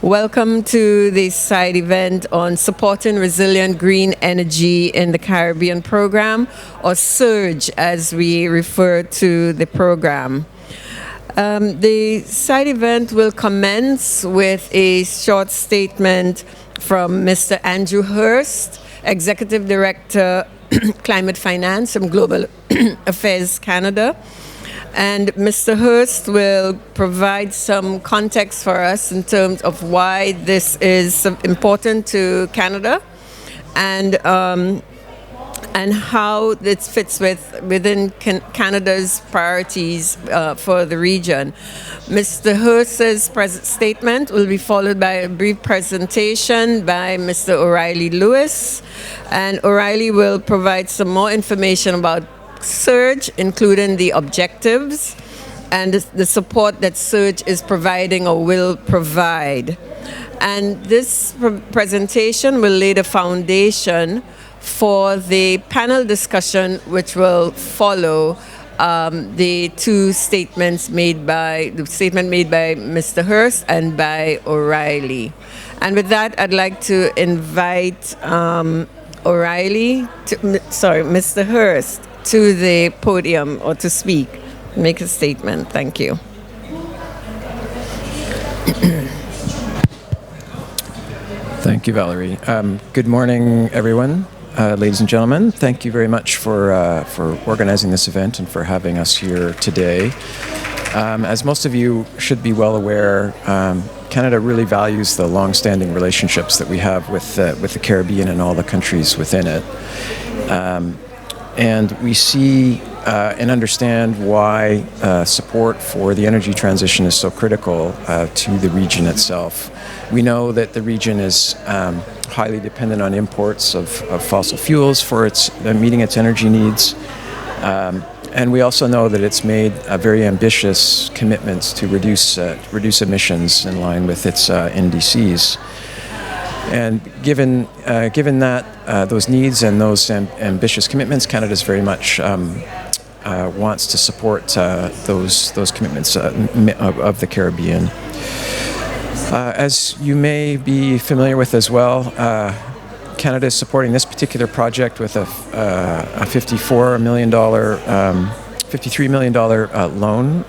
Welcome to the side event on supporting resilient green energy in the Caribbean program, or SURGE as we refer to the program. The side event will commence with a short statement from Mr. Andrew Hurst, Executive Director, Climate Finance from Global Affairs Canada. And Mr. Hurst will provide some context for us in terms of why this is important to Canada and how it fits within Canada's priorities for the region. Mr. Hurst's statement will be followed by a brief presentation by Mr. O'Reilly Lewis, and O'Reilly will provide some more information about SURGE, including the objectives and the support that SURGE is providing or will provide. And this presentation will lay the foundation for the panel discussion which will follow the two statements made by Mr. Hurst and by O'Reilly. And with that, I'd like to invite Mr. Hurst to the podium or to speak, make a statement. Thank you. Thank you, Valerie. Good morning, everyone. Ladies and gentlemen, thank you very much for organizing this event and for having us here today. As most of you should be well aware, Canada really values the long-standing relationships that we have with the Caribbean and all the countries within it. And we see and understand why support for the energy transition is so critical to the region itself. We know that the region is highly dependent on imports of fossil fuels for meeting its energy needs. And we also know that it's made very ambitious commitments to reduce emissions in line with its NDCs. And given that those needs and those ambitious commitments, Canada very much wants to support those commitments of the Caribbean. As you may be familiar with as well, Canada is supporting this particular project with a $53 million loan,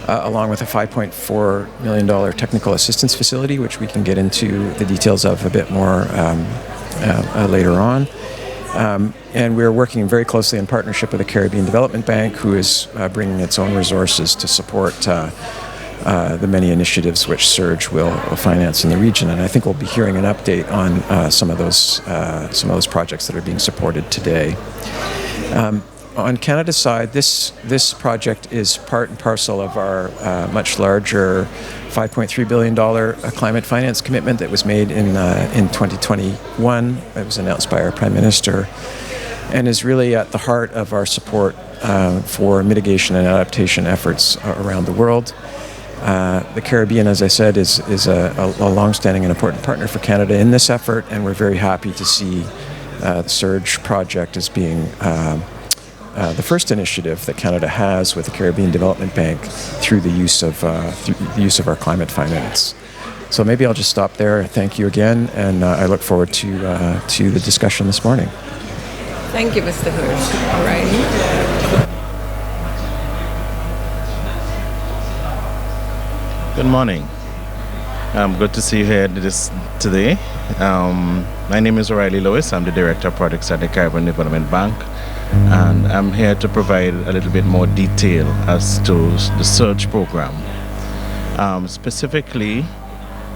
along with a $5.4 million technical assistance facility, which we can get into the details of a bit more later on. And we're working very closely in partnership with the Caribbean Development Bank, who is bringing its own resources to support the many initiatives which SURGE will finance in the region. And I think we'll be hearing an update on some of those projects that are being supported today. On Canada's side, this project is part and parcel of our much larger $5.3 billion climate finance commitment that was made in 2021. It was announced by our Prime Minister, and is really at the heart of our support for mitigation and adaptation efforts around the world. The Caribbean, as I said, is a long-standing and important partner for Canada in this effort, and we're very happy to see the SURGE project as being the first initiative that Canada has with the Caribbean Development Bank through the use of our climate finance. So maybe I'll just stop there. Thank you again, and I look forward to the discussion this morning. Thank you, Mr. Hurst. All right. Good morning. Good to see you here today. My name is O'Reilly Lewis. I'm the Director of Projects at the Caribbean Development Bank. And I'm here to provide a little bit more detail as to the SURGE program. Specifically,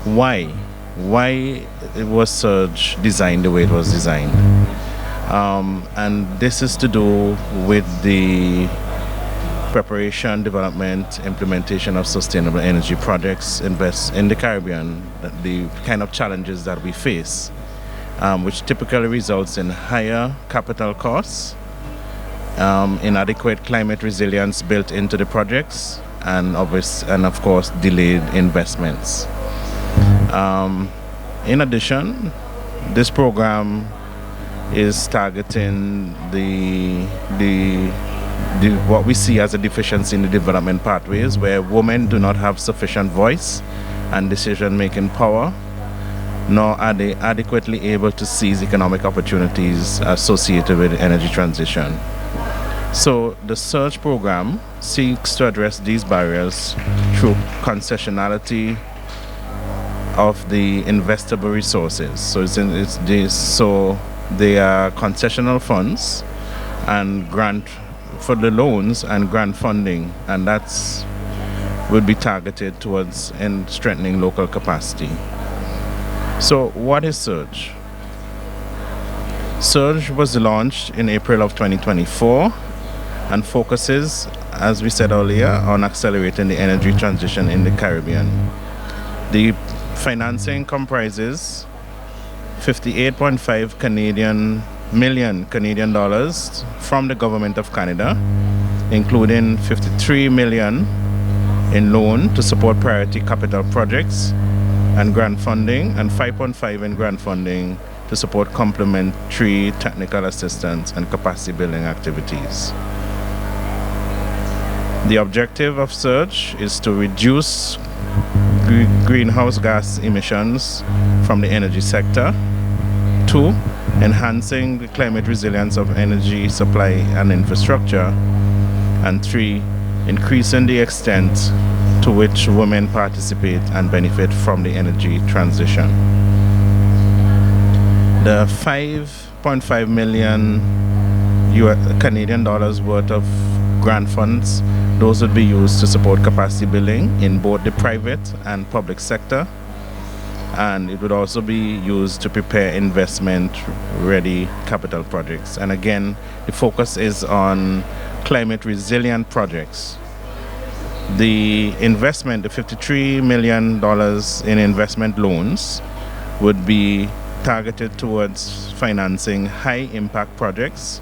why was SURGE designed the way it was designed? And this is to do with the preparation, development, implementation of sustainable energy projects in the Caribbean, the kind of challenges that we face, which typically results in higher capital costs, inadequate climate resilience built into the projects, and of course delayed investments. In addition, this program is targeting what we see as a deficiency in the development pathways, where women do not have sufficient voice and decision-making power, nor are they adequately able to seize economic opportunities associated with energy transition. So the SURGE program seeks to address these barriers through concessionality of the investable resources. So they are concessional funds and grant for the loans and grant funding, and that's would be targeted towards strengthening local capacity. So what is SURGE? SURGE was launched in April of 2024 and focuses, as we said earlier, on accelerating the energy transition in the Caribbean. The financing comprises 58.5 million Canadian dollars from the government of Canada, including 53 million in loan to support priority capital projects and grant funding, and 5.5 in grant funding to support complementary technical assistance and capacity building activities. The objective of SURGE is to reduce greenhouse gas emissions from the energy sector. 2, enhancing the climate resilience of energy supply and infrastructure. And 3, increasing the extent to which women participate and benefit from the energy transition. The 5.5 million Canadian dollars worth of grant funds, those would be used to support capacity building in both the private and public sector, and it would also be used to prepare investment-ready capital projects. And again, the focus is on climate-resilient projects. The investment, the $53 million in investment loans, would be targeted towards financing high-impact projects,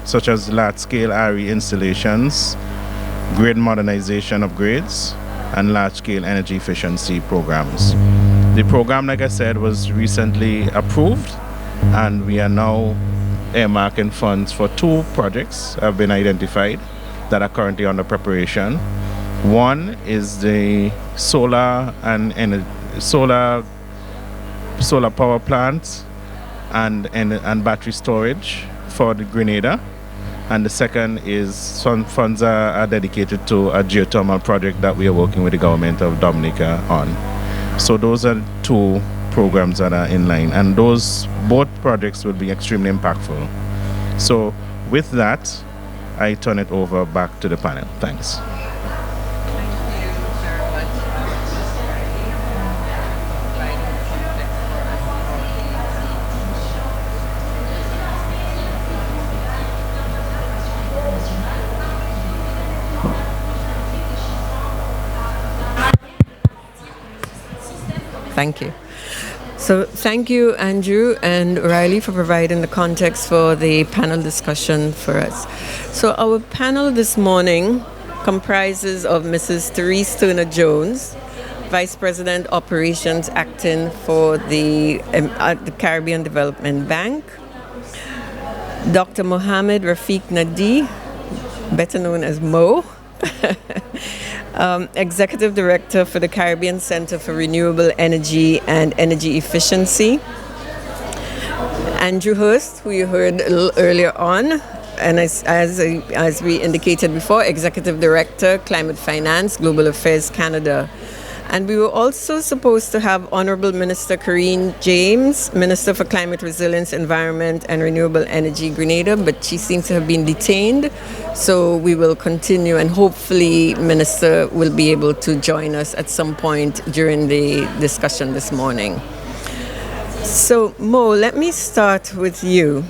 such as large-scale RE installations, grid modernization upgrades, and large-scale energy efficiency programs. The program, like I said, was recently approved, and we are now earmarking funds for 2 projects have been identified that are currently under preparation. One is the solar power plant and battery storage for the Grenada. And the second is some funds are dedicated to a geothermal project that we are working with the government of Dominica on. So those are 2 programs that are in line, and both projects will be extremely impactful. So with that, I turn it over back to the panel. Thanks. Thank you. So thank you, Andrew and Riley, for providing the context for the panel discussion for us. So our panel this morning comprises of Mrs. Therese Turner-Jones, Vice President Operations acting for the Caribbean Development Bank, Dr. Mohammed Rafiq Nadi, better known as Mo, Executive Director for the Caribbean Center for Renewable Energy and Energy Efficiency, Andrew Hurst, who you heard a little earlier on, and as we indicated before, Executive Director, Climate Finance, Global Affairs Canada. And we were also supposed to have Honorable Minister Corinne James, Minister for Climate Resilience, Environment and Renewable Energy, Grenada, but she seems to have been detained. So we will continue, and hopefully Minister will be able to join us at some point during the discussion this morning. So Mo, let me start with you.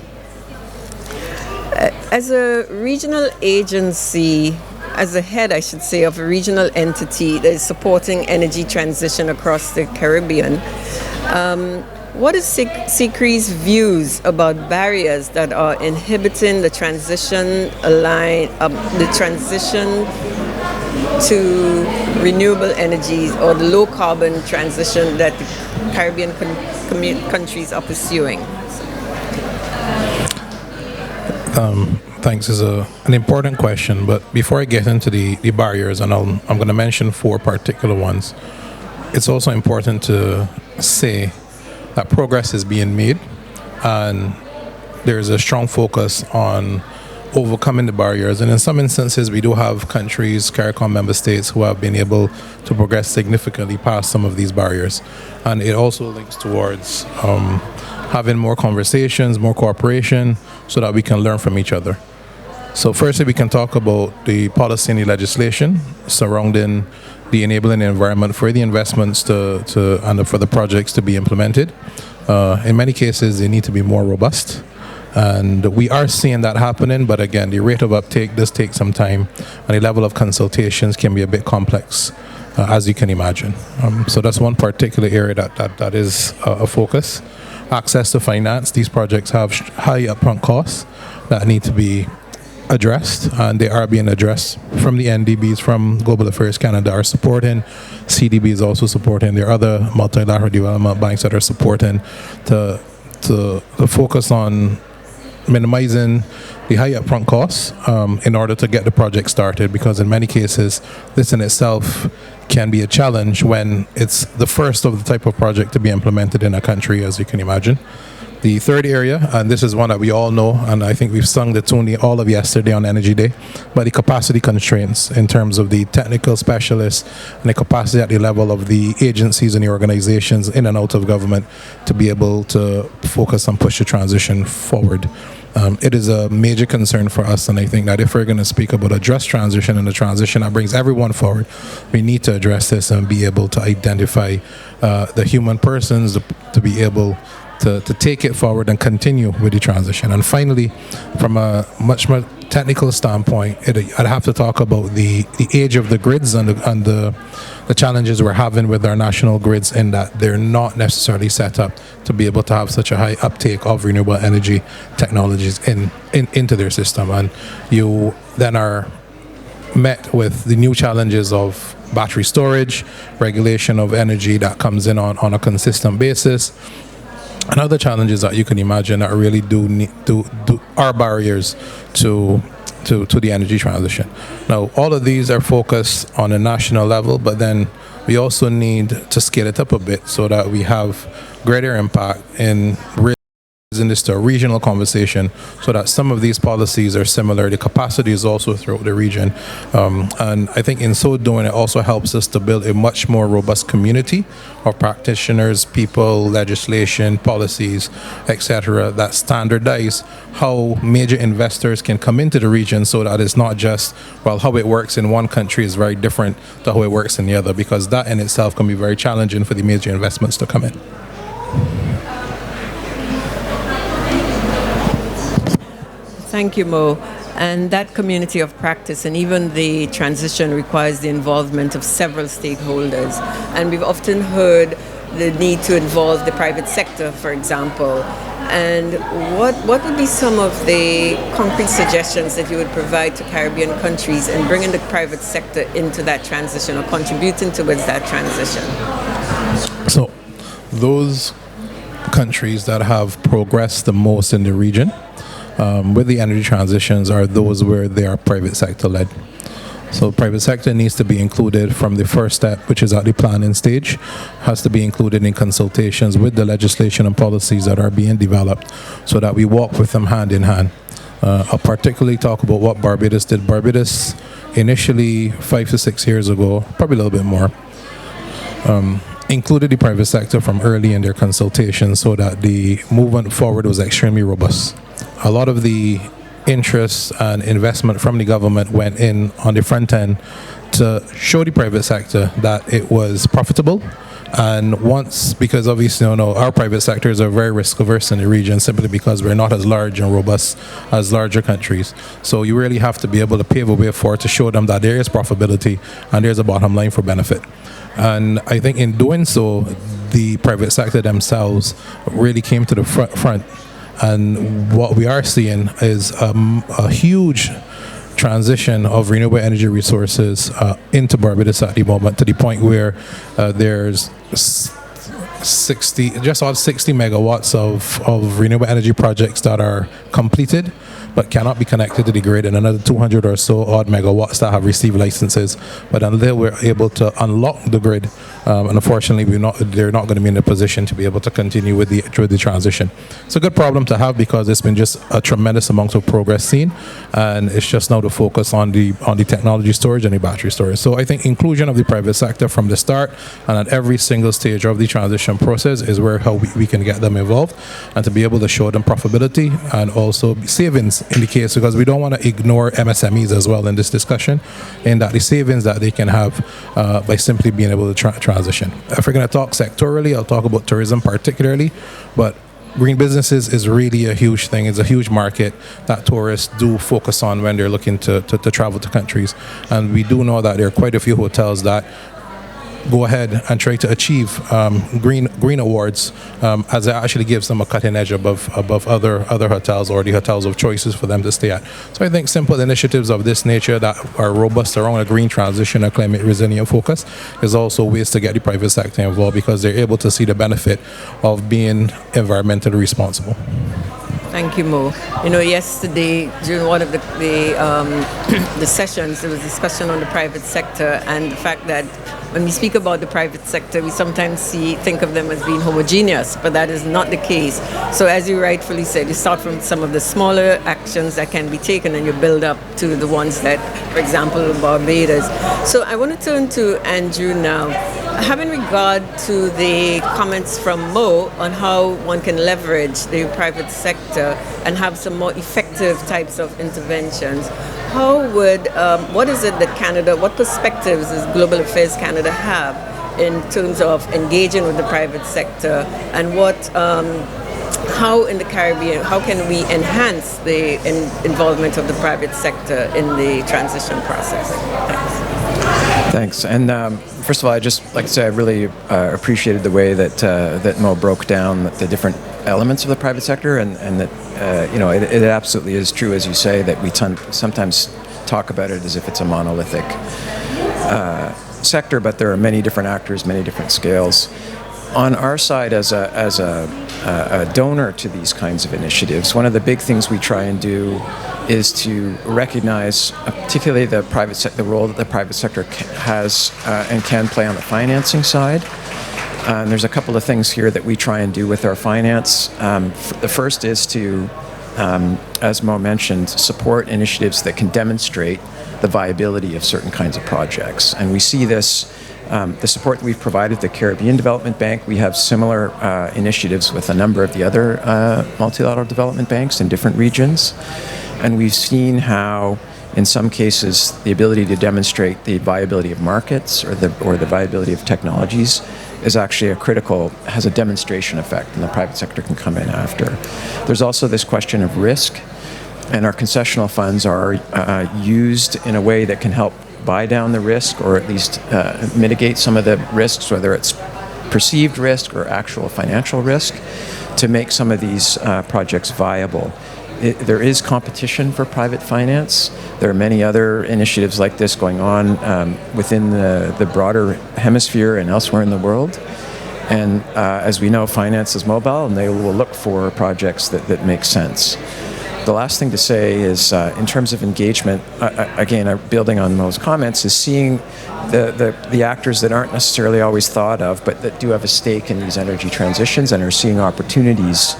As a regional agency, as a head, I should say, of a regional entity that is supporting energy transition across the Caribbean, what is CCRE's views about barriers that are inhibiting the transition to renewable energies, or the low carbon transition that the Caribbean countries are pursuing? Thanks is an important question, but before I get into the barriers, and I'm going to mention four particular ones, it's also important to say that progress is being made, and there's a strong focus on overcoming the barriers. And in some instances, we do have countries, CARICOM member states, who have been able to progress significantly past some of these barriers. And it also links towards having more conversations, more cooperation, so that we can learn from each other. So firstly, we can talk about the policy and the legislation surrounding the enabling environment for the investments and for the projects to be implemented. In many cases, they need to be more robust. And we are seeing that happening, but again, the rate of uptake does take some time, and the level of consultations can be a bit complex, as you can imagine. So that's one particular area that is a focus. Access to finance. These projects have high upfront costs that need to be addressed, and they are being addressed from the NDBs, from Global Affairs Canada are supporting, CDB is also supporting, there are other multilateral development banks that are supporting to focus on minimizing the high upfront costs in order to get the project started, because in many cases this in itself can be a challenge when it's the first of the type of project to be implemented in a country, as you can imagine. The third area, and this is one that we all know, and I think we've sung the tune all of yesterday on Energy Day, but the capacity constraints in terms of the technical specialists and the capacity at the level of the agencies and the organizations in and out of government to be able to focus and push the transition forward. It is a major concern for us, and I think that if we're going to speak about a just transition and a transition that brings everyone forward, we need to address this and be able to identify the human persons to be able to take it forward and continue with the transition. And finally, from a much more technical standpoint, I'd have to talk about the age of the grids and the challenges we're having with our national grids, in that they're not necessarily set up to be able to have such a high uptake of renewable energy technologies into their system. And you then are met with the new challenges of battery storage, regulation of energy that comes in on a consistent basis, and other challenges that you can imagine that really are barriers to the energy transition. Now, all of these are focused on a national level, but then we also need to scale it up a bit so that we have greater impact in raising this to a regional conversation, so that some of these policies are similar. The capacity is also throughout the region. And I think in so doing, it also helps us to build a much more robust community of practitioners, people, legislation, policies, etc., that standardize how major investors can come into the region, so that it's not just, well, how it works in one country is very different to how it works in the other, because that in itself can be very challenging for the major investments to come in. Thank you, Mo. And that community of practice and even the transition requires the involvement of several stakeholders. And we've often heard the need to involve the private sector, for example. And what would be some of the concrete suggestions that you would provide to Caribbean countries in bringing the private sector into that transition or contributing towards that transition? So those countries that have progressed the most in the region with the energy transitions are those where they are private sector led. So private sector needs to be included from the first step, which is at the planning stage, has to be included in consultations with the legislation and policies that are being developed, so that we walk with them hand in hand. I'll particularly talk about what Barbados did. Barbados initially 5 to 6 years ago, probably a little bit more, included the private sector from early in their consultations, so that the movement forward was extremely robust. A lot of the interest and investment from the government went in on the front end to show the private sector that it was profitable. And once, because obviously, our private sectors are very risk averse in the region, simply because we're not as large and robust as larger countries. So you really have to be able to pave a way forward to show them that there is profitability and there's a bottom line for benefit. And I think in doing so, the private sector themselves really came to the front. And what we are seeing is a huge transition of renewable energy resources into Barbados at the moment, to the point where there's just about 60 megawatts of renewable energy projects that are completed, but cannot be connected to the grid, and another 200 or so odd megawatts that have received licenses, but until we're able to unlock the grid, and unfortunately they're not going to be in a position to be able to continue with the transition. It's a good problem to have because it's been just a tremendous amount of progress seen, and it's just now to focus on the technology storage and the battery storage. So I think inclusion of the private sector from the start and at every single stage of the transition process is where how we can get them involved, and to be able to show them profitability and also savings in the case, because we don't want to ignore MSMEs as well in this discussion, in that the savings that they can have by simply being able to transition. If we're going to talk sectorally, I'll talk about tourism particularly, but green businesses is really a huge thing. It's a huge market that tourists do focus on when they're looking to travel to countries. And we do know that there are quite a few hotels that go ahead and try to achieve green awards, as it actually gives them a cutting edge above other hotels or the hotels of choices for them to stay at. So I think simple initiatives of this nature that are robust around a green transition and climate resilient focus is also ways to get the private sector involved, because they're able to see the benefit of being environmentally responsible. Thank you, Mo. You know, yesterday during one of the sessions, there was discussion on the private sector and the fact that when we speak about the private sector, we sometimes think of them as being homogeneous, but that is not the case. So as you rightfully said, you start from some of the smaller actions that can be taken and you build up to the ones that, for example, Barbados. So I want to turn to Andrew now. Having regard to the comments from Mo on how one can leverage the private sector and have some more effective types of interventions, what is it that Canada, what perspectives does Global Affairs Canada have in terms of engaging with the private sector, and how in the Caribbean, how can we enhance the involvement of the private sector in the transition process? Thanks. And first of all, I just like to say I really appreciated the way that Mo broke down the different elements of the private sector, and that it absolutely is true, as you say, that we sometimes talk about it as if it's a monolithic sector, but there are many different actors, many different scales. On our side, as a donor to these kinds of initiatives, one of the big things we try and do is to recognize, particularly the role that the private sector has and can play on the financing side. And there's a couple of things here that we try and do with our finance. The first is to, as Mo mentioned, support initiatives that can demonstrate the viability of certain kinds of projects. And we see this, the support that we've provided the Caribbean Development Bank. We have similar initiatives with a number of the other multilateral development banks in different regions. And we've seen how, in some cases, the ability to demonstrate the viability of markets or the viability of technologies is actually has a demonstration effect, and the private sector can come in after. There's also this question of risk, and our concessional funds are used in a way that can help buy down the risk, or at least mitigate some of the risks, whether it's perceived risk or actual financial risk, to make some of these projects viable. There is competition for private finance. There are many other initiatives like this going on within the broader hemisphere and elsewhere in the world. And as we know, finance is mobile, and they will look for projects that make sense. The last thing to say is, in terms of engagement, again, building on Mo's comments, is seeing the actors that aren't necessarily always thought of, but that do have a stake in these energy transitions and are seeing opportunities,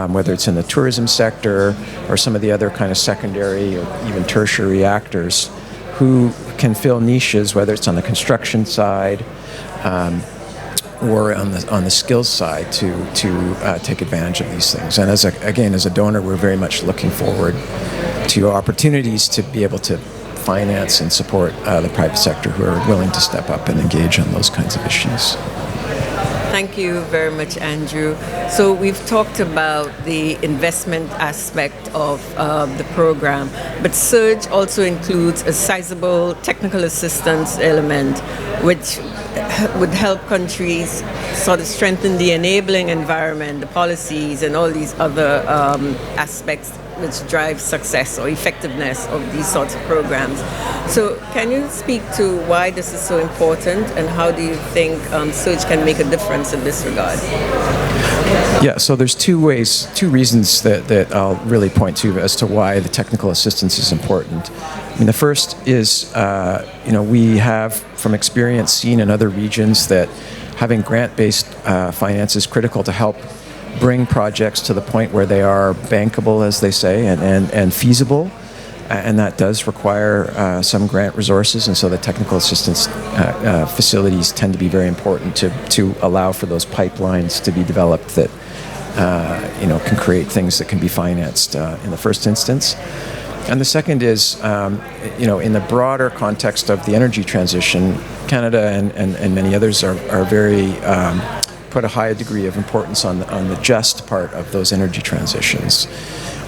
whether it's in the tourism sector or some of the other kind of secondary or even tertiary actors who can fill niches, whether it's on the construction side or on the skills side, to take advantage of these things. And as a donor, we're very much looking forward to opportunities to be able to finance and support the private sector who are willing to step up and engage on those kinds of issues. Thank you very much, Andrew. So we've talked about the investment aspect of the program, but Surge also includes a sizable technical assistance element, which would help countries sort of strengthen the enabling environment, the policies, and all these other aspects which drive success or effectiveness of these sorts of programs. So can you speak to why this is so important, and how do you think Surge can make a difference in this regard? Yeah, so there's two reasons that I'll really point to as to why the technical assistance is important. I mean, the first is, we have from experience seen in other regions that having grant-based finance is critical to help bring projects to the point where they are bankable, as they say, and feasible. And that does require some grant resources, and so the technical assistance facilities tend to be very important to allow for those pipelines to be developed that can create things that can be financed in the first instance. And the second is, in the broader context of the energy transition, Canada and many others are very put a high degree of importance on the just part of those energy transitions.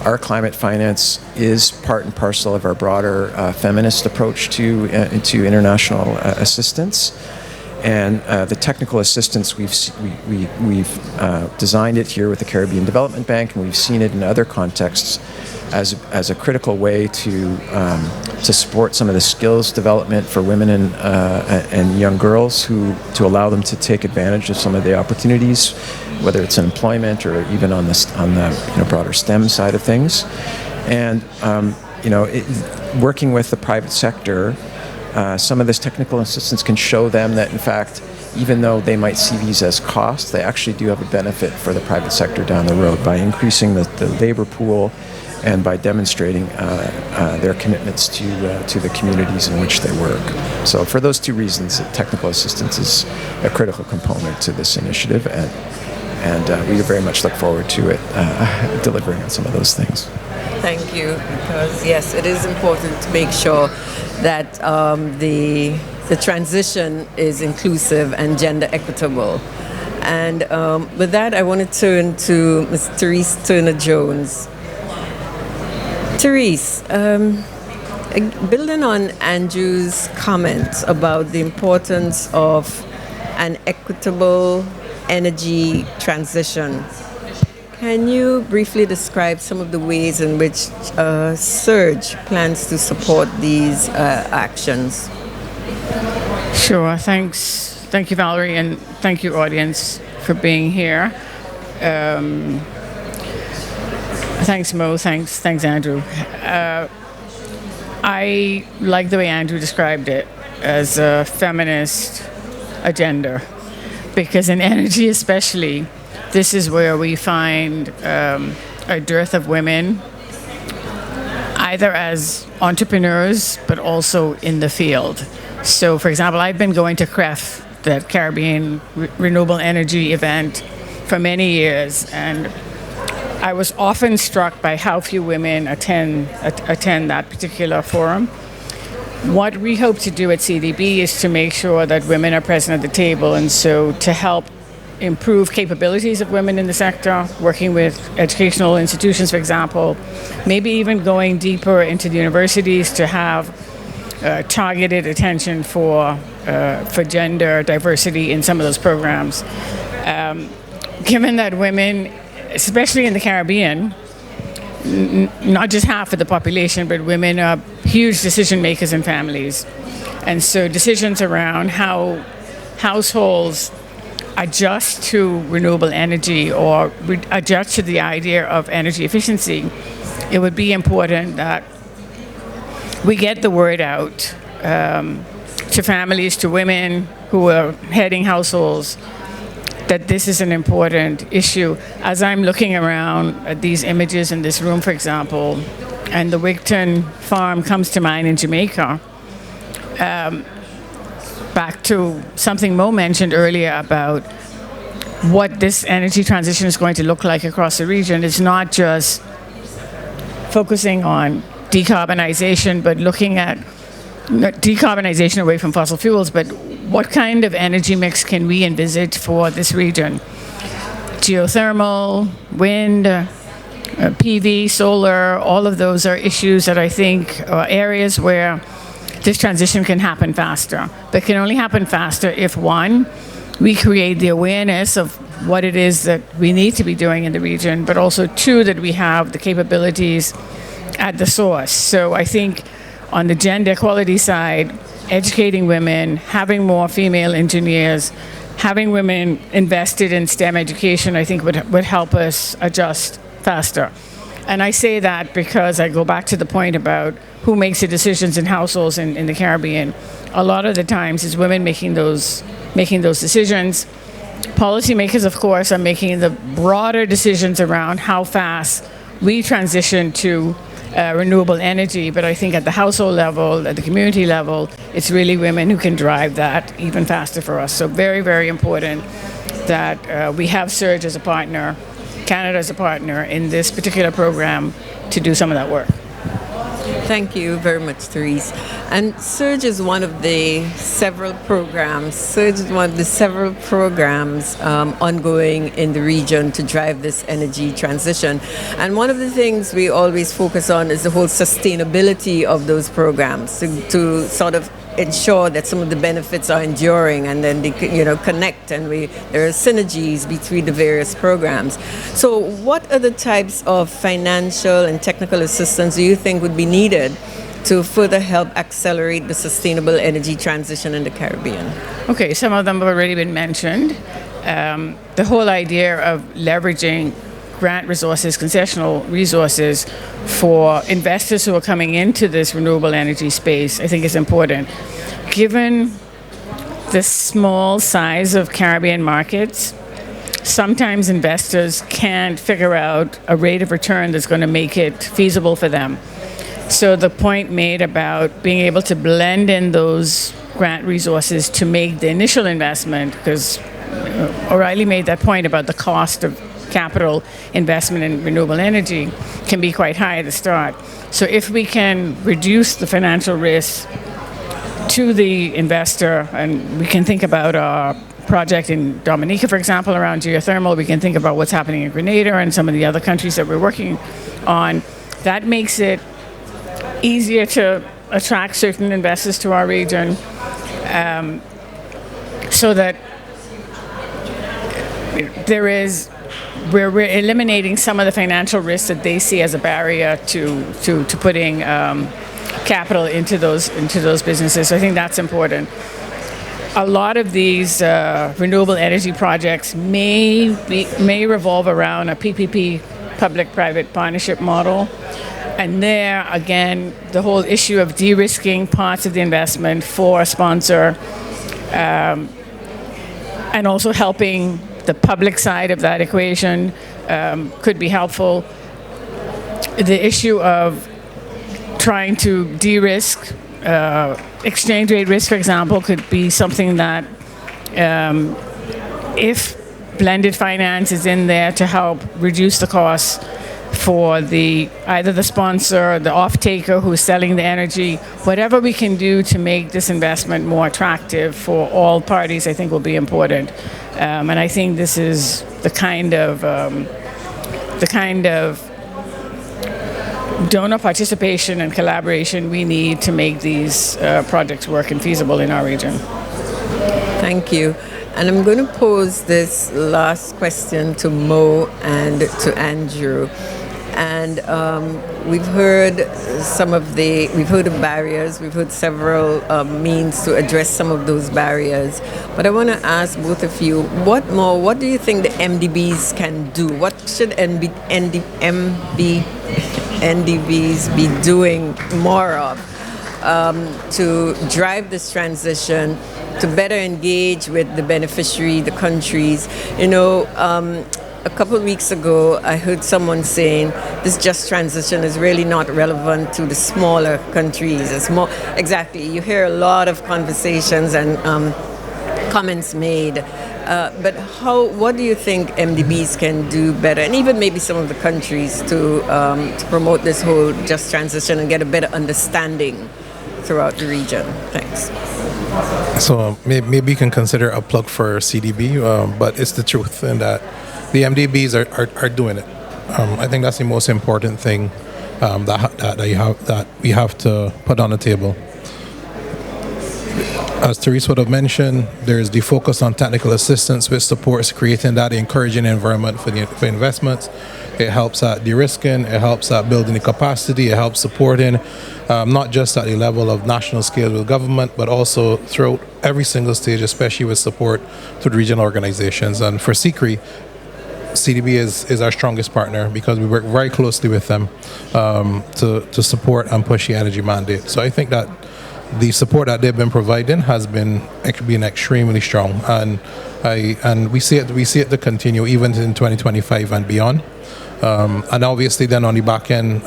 Our climate finance is part and parcel of our broader feminist approach to international assistance, and the technical assistance we've designed it here with the Caribbean Development Bank, and we've seen it in other contexts as a critical way to support some of the skills development for women and young girls to allow them to take advantage of some of the opportunities, whether it's in employment or even on the broader STEM side of things. And working with the private sector, some of this technical assistance can show them that, in fact, even though they might see these as costs, they actually do have a benefit for the private sector down the road by increasing the labor pool and by demonstrating their commitments to the communities in which they work. So for those two reasons, technical assistance is a critical component to this initiative, and we very much look forward to it delivering on some of those things. Thank you, because yes, it is important to make sure that the transition is inclusive and gender equitable. And with that, I want to turn to Ms. Therese Turner-Jones. Therese, building on Andrew's comments about the importance of an equitable energy transition, can you briefly describe some of the ways in which Surge plans to support these actions? Sure, thanks. Thank you, Valerie, and thank you, audience, for being here. Thanks, Mo. Thanks, Andrew. I like the way Andrew described it as a feminist agenda, because in energy especially, this is where we find a dearth of women, either as entrepreneurs, but also in the field. So, for example, I've been going to CREF, the Caribbean Renewable Energy event, for many years, and I was often struck by how few women attend that particular forum. What we hope to do at CDB is to make sure that women are present at the table, and so to help improve capabilities of women in the sector, working with educational institutions, for example, maybe even going deeper into the universities to have targeted attention for gender diversity in some of those programs. Given that women, especially in the Caribbean, not just half of the population, but women are huge decision makers in families. And so decisions around how households adjust to renewable energy or adjust to the idea of energy efficiency, it would be important that we get the word out to families, to women who are heading households, that this is an important issue. As I'm looking around at these images in this room, for example, and the Wigton farm comes to mind in Jamaica, back to something Mo mentioned earlier about what this energy transition is going to look like across the region. It's not just focusing on decarbonization, but looking at decarbonization away from fossil fuels, but what kind of energy mix can we envisage for this region? Geothermal, wind, PV, solar, all of those are issues that I think are areas where this transition can happen faster. But can only happen faster if, one, we create the awareness of what it is that we need to be doing in the region, but also, two, that we have the capabilities at the source. So I think on the gender equality side, educating women, having more female engineers, having women invested in STEM education, I think, would help us adjust faster. And I say that because I go back to the point about who makes the decisions in households in the Caribbean. A lot of the times it's women making those decisions. Policymakers, of course, are making the broader decisions around how fast we transition to renewable energy. But I think at the household level, at the community level, it's really women who can drive that even faster for us. So very, very important that we have Surge as a partner, Canada as a partner in this particular program to do some of that work. Thank you very much, Therese. And Surge is one of the several programs. Ongoing in the region to drive this energy transition. And one of the things we always focus on is the whole sustainability of those programs to sort of ensure that some of the benefits are enduring, and then they connect, and there are synergies between the various programs. So what other types of financial and technical assistance do you think would be needed to further help accelerate the sustainable energy transition in the Caribbean? Okay, some of them have already been mentioned. The whole idea of leveraging grant resources, concessional resources for investors who are coming into this renewable energy space, I think is important. Given the small size of Caribbean markets, sometimes investors can't figure out a rate of return that's going to make it feasible for them. So the point made about being able to blend in those grant resources to make the initial investment, because O'Reilly made that point about the cost of capital investment in renewable energy can be quite high at the start. So if we can reduce the financial risk to the investor, and we can think about our project in Dominica, for example, around geothermal, we can think about what's happening in Grenada and some of the other countries that we're working on, that makes it easier to attract certain investors to our region, so that we're eliminating some of the financial risks that they see as a barrier to putting capital into those businesses. So I think that's important. A lot of these renewable energy projects may revolve around a PPP, public-private partnership model. And there, again, the whole issue of de-risking parts of the investment for a sponsor, and also helping the public side of that equation could be helpful. The issue of trying to de-risk exchange rate risk, for example, could be something that if blended finance is in there to help reduce the costs for either the sponsor, the off-taker who's selling the energy, whatever we can do to make this investment more attractive for all parties, I think will be important. And I think this is the kind of donor participation and collaboration we need to make these projects work and feasible in our region. Thank you. And I'm going to pose this last question to Mo and to Andrew. And we've heard of barriers. We've heard several means to address some of those barriers. But I want to ask both of you, what do you think the MDBs can do? What should NDBs be doing more of to drive this transition, to better engage with the beneficiary, the countries? A couple of weeks ago, I heard someone saying this just transition is really not relevant to the smaller countries. Exactly. You hear a lot of conversations and comments made. But what do you think MDBs can do better, and even maybe some of the countries, to promote this whole just transition and get a better understanding throughout the region? Thanks. So maybe you can consider a plug for CDB, but it's the truth in that the MDBs are doing it. I think that's the most important thing that we have to put on the table. As Therese would have mentioned, there's the focus on technical assistance, which supports creating that encouraging environment for investments. It helps at de-risking, it helps at building the capacity, it helps supporting not just at the level of national scale with government, but also throughout every single stage, especially with support to the regional organizations. And for CCRI, CDB is our strongest partner because we work very closely with them to support and push the energy mandate. So I think that the support that they've been providing has been extremely strong, and we see it to continue even in 2025 and beyond. And obviously then on the back end,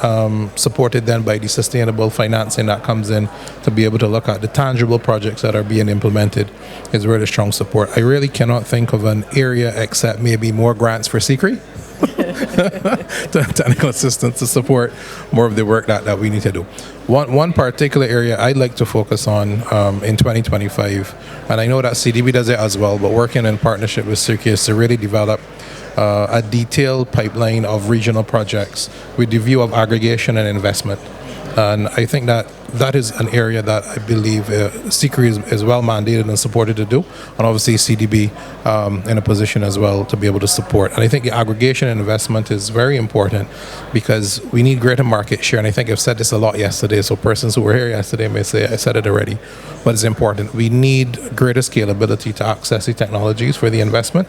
supported then by the sustainable financing that comes in to be able to look at the tangible projects that are being implemented is really strong support. I really cannot think of an area except maybe more grants for CCRI. Technical assistance to support more of the work that we need to do. One particular area I'd like to focus on in 2025, and I know that CDB does it as well, but working in partnership with CIRCI is to really develop a detailed pipeline of regional projects with the view of aggregation and investment. And I think that is an area that I believe CCRI is well mandated and supported to do, and obviously CDB in a position as well to be able to support. And I think the aggregation and investment is very important because we need greater market share. And I think I've said this a lot yesterday, so persons who were here yesterday may say I said it already, but it's important. We need greater scalability to access the technologies for the investment.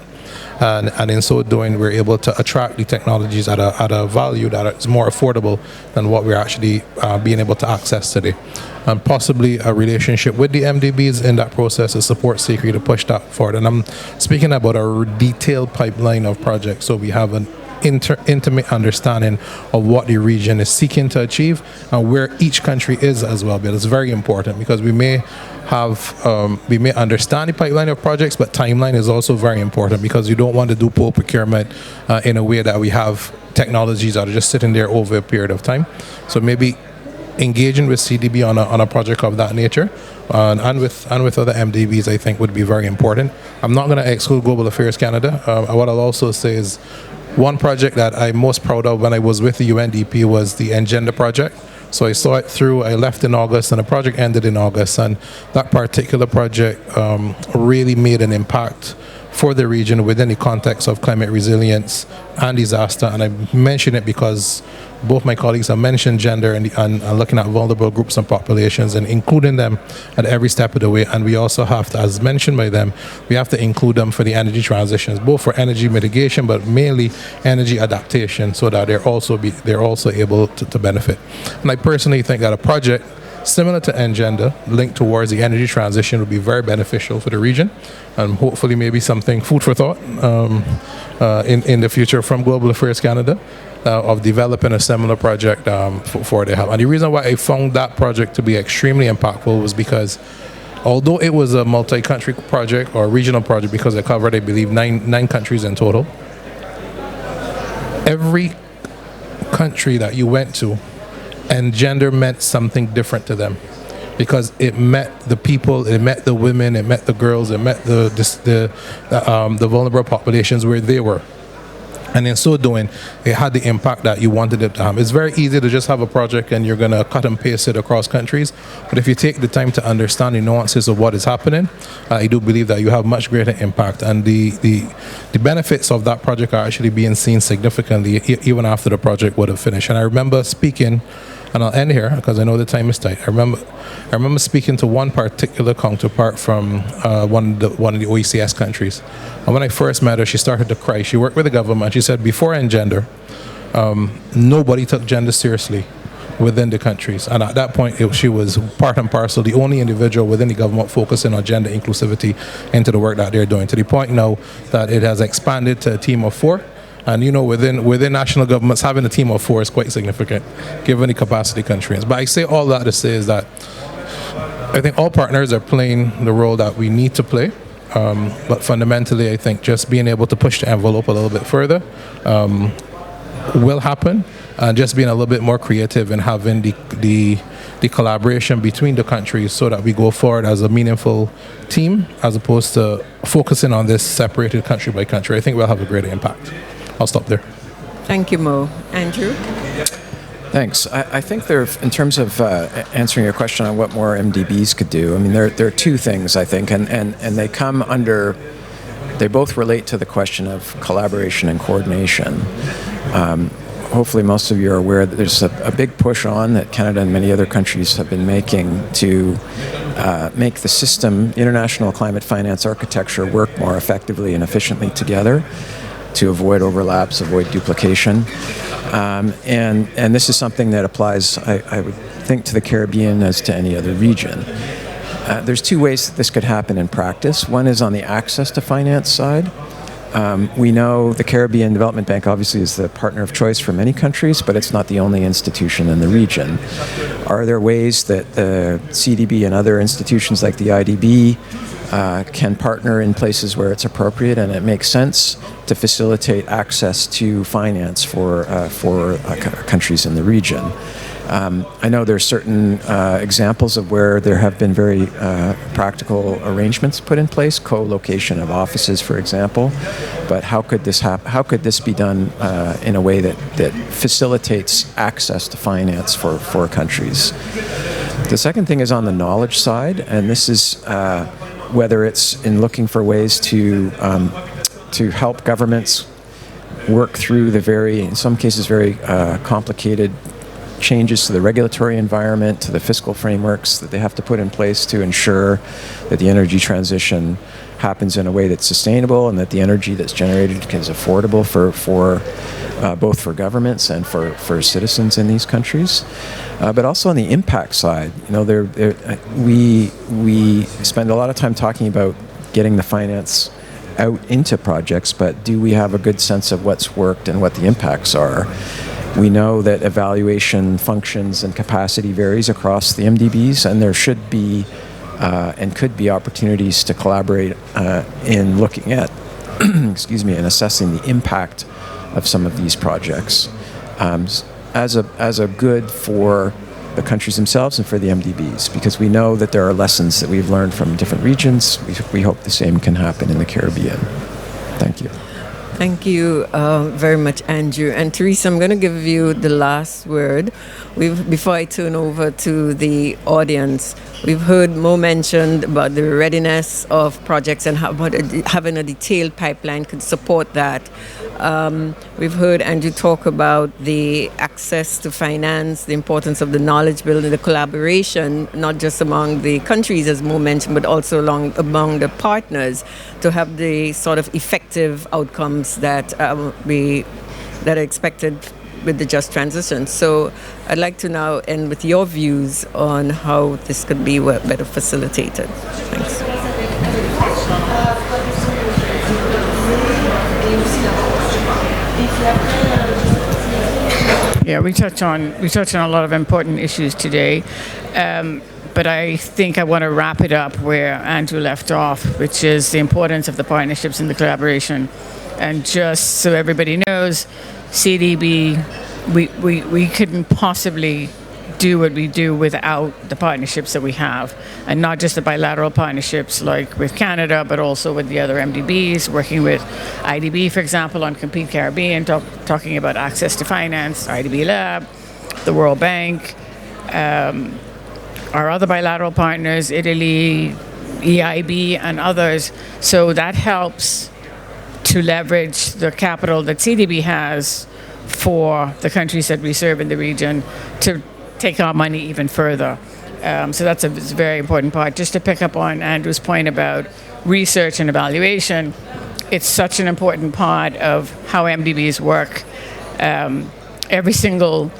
And in so doing, we're able to attract the technologies at a value that is more affordable than what we're actually being able to access today. And possibly a relationship with the MDBs in that process to support CCRI to push that forward. And I'm speaking about a detailed pipeline of projects, so we have an intimate understanding of what the region is seeking to achieve and where each country is as well. But it's very important because we may understand the pipeline of projects, but timeline is also very important because you don't want to do pool procurement in a way that we have technologies that are just sitting there over a period of time. So maybe engaging with CDB on a project of that nature and with other MDBs, I think would be very important. I'm not going to exclude Global Affairs Canada. What I'll also say is one project that I'm most proud of when I was with the UNDP was the Engender project. So I saw it through, I left in August and the project ended in August, and that particular project really made an impact for the region within the context of climate resilience and disaster. And I mention it because both my colleagues have mentioned gender and looking at vulnerable groups and populations and including them at every step of the way. And we also have to, as mentioned by them, we have to include them for the energy transitions, both for energy mitigation, but mainly energy adaptation, so that they're also able to benefit. And I personally think that a project similar to Engender, linked towards the energy transition, would be very beneficial for the region, and hopefully maybe something food for thought in the future from Global Affairs Canada of developing a similar project for the help. And the reason why I found that project to be extremely impactful was because although it was a multi-country project or regional project, because it covered, I believe, nine countries in total, every country that you went to, and gender meant something different to them, because it met the people, it met the women, it met the girls, it met the vulnerable populations where they were. And in so doing, it had the impact that you wanted it to have. It's very easy to just have a project and you're going to cut and paste it across countries. But if you take the time to understand the nuances of what is happening, I do believe that you have much greater impact. And the benefits of that project are actually being seen significantly even after the project would have finished. And I remember speaking, and I'll end here because I know the time is tight. I remember speaking to one particular counterpart from one of the OECS countries. And when I first met her, she started to cry. She worked with the government. She said before Engender, nobody took gender seriously within the countries. And at that point, she was part and parcel, the only individual within the government focusing on gender inclusivity into the work that they're doing, to the point now that it has expanded to a team of 4. And you know, within national governments, having a team of 4 is quite significant, given the capacity constraints. But I say all that to say is that I think all partners are playing the role that we need to play. But fundamentally, I think just being able to push the envelope a little bit further will happen, and just being a little bit more creative and having the collaboration between the countries so that we go forward as a meaningful team, as opposed to focusing on this separated country by country. I think we'll have a greater impact. I'll stop there. Thank you, Mo. Andrew? Thanks. I think there, in terms of answering your question on what more MDBs could do, I mean, there are two things, I think, and they come under, they both relate to the question of collaboration and coordination. Hopefully most of you are aware that there's a big push on that Canada and many other countries have been making to make the system, international climate finance architecture, work more effectively and efficiently together to avoid overlaps, avoid duplication. And this is something that applies, I would think, to the Caribbean as to any other region. There's two ways that this could happen in practice. One is on the access to finance side. We know the Caribbean Development Bank obviously is the partner of choice for many countries, but it's not the only institution in the region. Are there ways that the CDB and other institutions like the IDB can partner in places where it's appropriate and it makes sense to facilitate access to finance for countries in the region? I know there are certain examples of where there have been very practical arrangements put in place, co-location of offices, for example. But how could this happen? How could this be done in a way that facilitates access to finance for countries? The second thing is on the knowledge side, and this is whether it's in looking for ways to help governments work through the in some cases, very complicated changes to the regulatory environment, to the fiscal frameworks that they have to put in place to ensure that the energy transition happens in a way that's sustainable and that the energy that's generated is affordable for both for governments and for citizens in these countries. But also on the impact side, we spend a lot of time talking about getting the finance out into projects, but do we have a good sense of what's worked and what the impacts are? We know that evaluation functions and capacity varies across the MDBs, and there should be and could be opportunities to collaborate in looking at, excuse me, and assessing the impact of some of these projects as a good for the countries themselves and for the MDBs, because we know that there are lessons that we've learned from different regions. We hope the same can happen in the Caribbean. Thank you. Thank you very much, Andrew. And Teresa, I'm going to give you the last word. Before I turn over to the audience, we've heard Mo mentioned about the readiness of projects and how about having a detailed pipeline could support that. We've heard Andrew talk about the access to finance, the importance of the knowledge building, the collaboration, not just among the countries, as Mo mentioned, but also among the partners to have the sort of effective outcomes that are expected with the just transition. So I'd like to now end with your views on how this could be better facilitated. Thanks. Yeah, we touch on a lot of important issues today, but I think I want to wrap it up where Andrew left off, which is the importance of the partnerships and the collaboration. And just so everybody knows, CDB, we couldn't possibly do what we do without the partnerships that we have, and not just the bilateral partnerships like with Canada, but also with the other MDBs, working with IDB, for example, on Compete Caribbean, talking about access to finance, IDB Lab, the World Bank, our other bilateral partners, Italy, EIB, and others. So that helps to leverage the capital that CDB has for the countries that we serve in the region to take our money even further. So that's a very important part. Just to pick up on Andrew's point about research and evaluation, it's such an important part of how MDBs work. Every single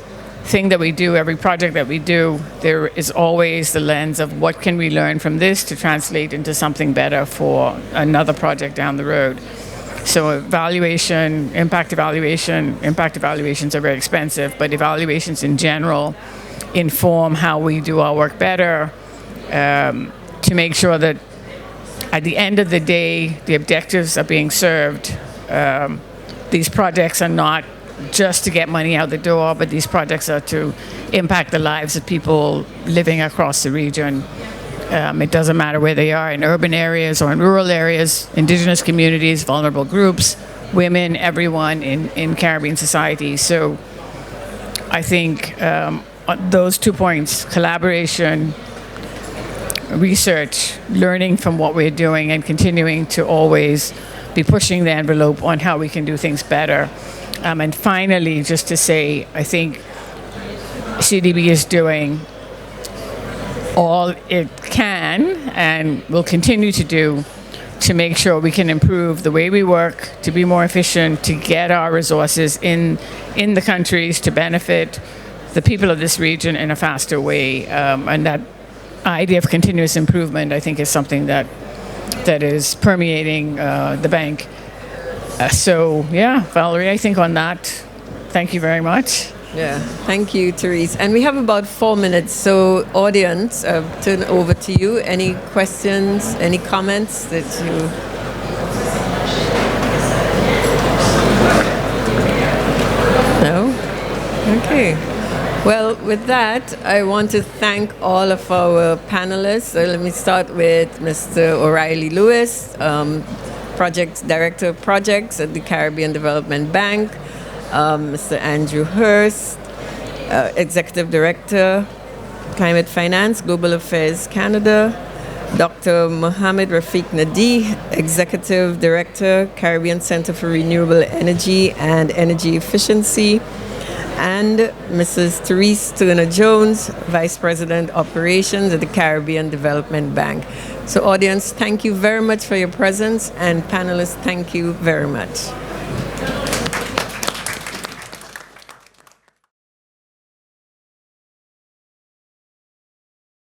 thing that we do, every project that we do, there is always the lens of what can we learn from this to translate into something better for another project down the road. So impact evaluations are very expensive, but evaluations in general inform how we do our work better, to make sure that at the end of the day, the objectives are being served. These projects are not just to get money out the door, but these projects are to impact the lives of people living across the region. It doesn't matter where they are, in urban areas or in rural areas, indigenous communities, vulnerable groups, women, everyone in Caribbean society. So I think those 2 points, collaboration, research, learning from what we're doing, and continuing to always be pushing the envelope on how we can do things better. And finally, just to say, I think CDB is doing all it can and will continue to do to make sure we can improve the way we work, to be more efficient, to get our resources in the countries to benefit the people of this region in a faster way. And that idea of continuous improvement, I think, is something that is permeating the bank. So, yeah, Valerie, I think on that, thank you very much. Yeah, thank you, Therese. And we have about 4 minutes, so audience, turn over to you. Any questions, any comments that you... No? Okay. Well, with that, I want to thank all of our panelists. Let me start with Mr. O'Reilly Lewis, Project Director of Projects at the Caribbean Development Bank, Mr. Andrew Hurst, Executive Director, Climate Finance, Global Affairs Canada, Dr. Mohamed Rafiq Nadi, Executive Director, Caribbean Center for Renewable Energy and Energy Efficiency, and Mrs. Therese Turner-Jones, Vice President Operations at the Caribbean Development Bank. So audience, thank you very much for your presence, and panelists, thank you very much.